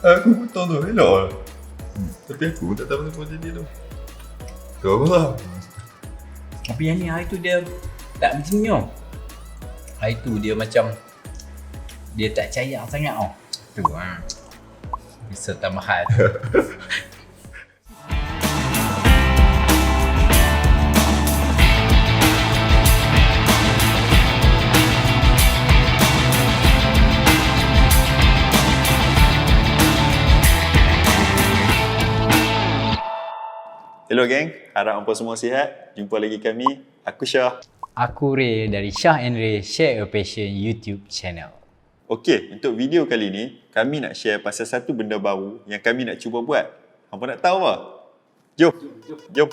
Aku potong tu, elok lah. Tapi aku pun tak tahu kenapa jadi tu. Tu apa lah. Tapi yang ni hari tu dia tak macam ni tau. Hari tu dia macam dia tak cair sangat tau. Tu ha. Bisa tambahan. Hello geng, harap hampa semua sihat. Jumpa lagi kami, aku Syah. Aku Ray dari Syah and Ray Share a Passion YouTube channel. Okey, untuk video kali ni, kami nak share pasal satu benda baru yang kami nak cuba buat. Hampa nak tahu apa? Jom.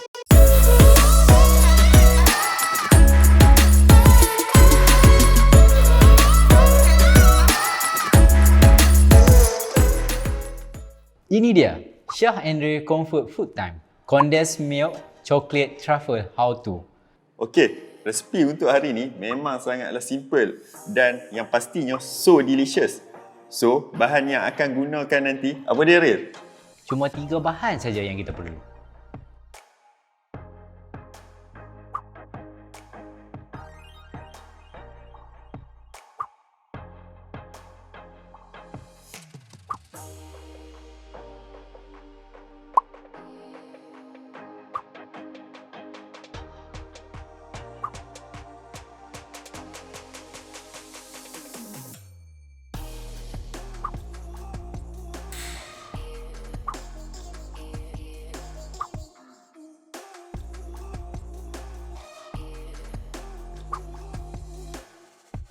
Ini dia Syah and Ray Comfort Food Time. Condensed milk, chocolate truffle, how to. Okey, resipi untuk hari ni memang sangatlah simple dan yang pastinya so delicious. So, bahan yang akan gunakan nanti, apa dia Ril? Cuma 3 bahan saja yang kita perlu.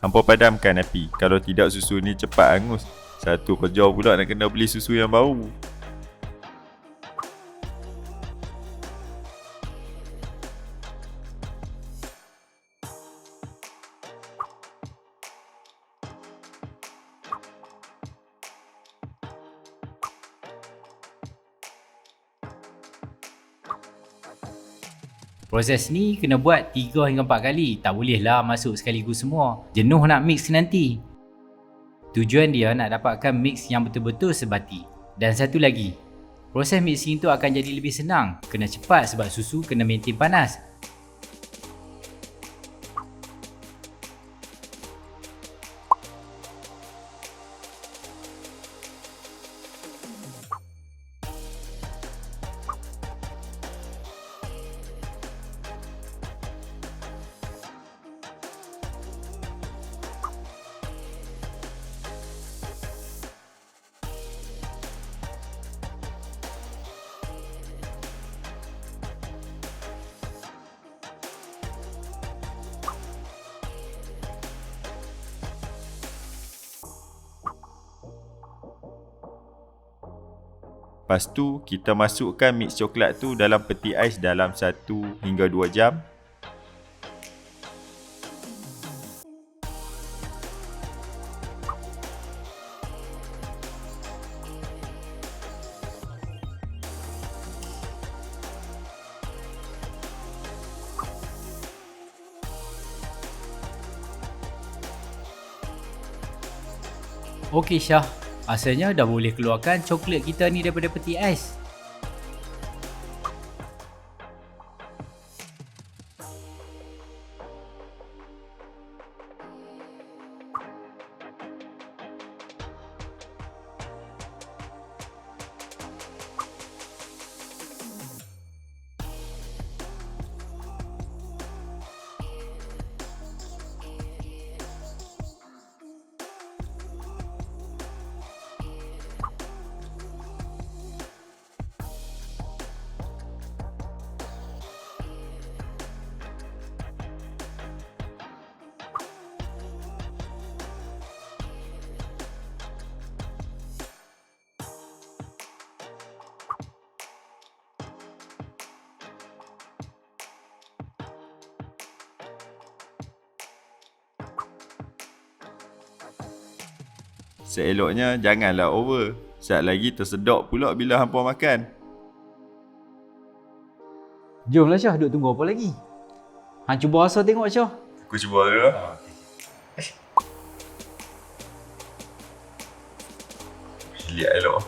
Hampa padamkan api. Kalau tidak susu ni cepat hangus. Satu kerja pula nak kena beli susu yang baru. Proses ni kena buat 3 hingga 4 kali. Tak bolehlah masuk sekaligus semua. Jenuh nak mix nanti. Tujuan dia nak dapatkan mix yang betul-betul sebati. Dan satu lagi, proses mixing tu akan jadi lebih senang. Kena cepat sebab susu kena maintain panas. Lepas tu, kita masukkan mix coklat tu dalam peti ais dalam 1 hingga 2 jam. Okey Syah, asalnya dah boleh keluarkan coklat kita ni daripada peti ais. Seeloknya janganlah over. Sekejap lagi tersedok pula bila hampa makan. Jomlah Syah, duk tunggu apa lagi? Hang cuba rasa tengok Syah. Aku cuba dulu. Lihat elok.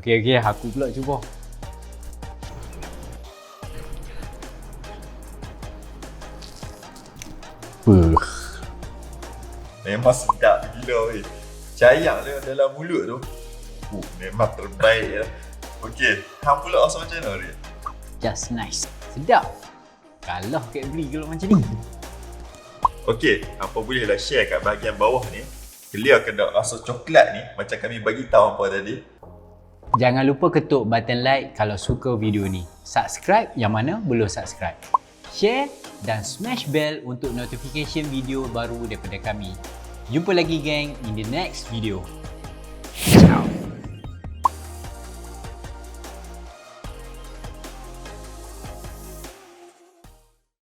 Okey, aku pula cuba. Memang sedap gila weh. Cayang dia dalam mulut tu. Memang terbaik ya. Okey, hang pula rasa macam mana Rik? Just nice. Sedap. Kalah Cadbury kalau macam ni. Okey, apa bolehlah share kat bahagian bawah ni. Clear ke tak rasa coklat ni macam kami bagi tahu apa tadi. Jangan lupa ketuk button like kalau suka video ni. Subscribe yang mana belum subscribe. Share dan smash bell untuk notification video baru daripada kami. Jumpa lagi geng in the next video. Ciao.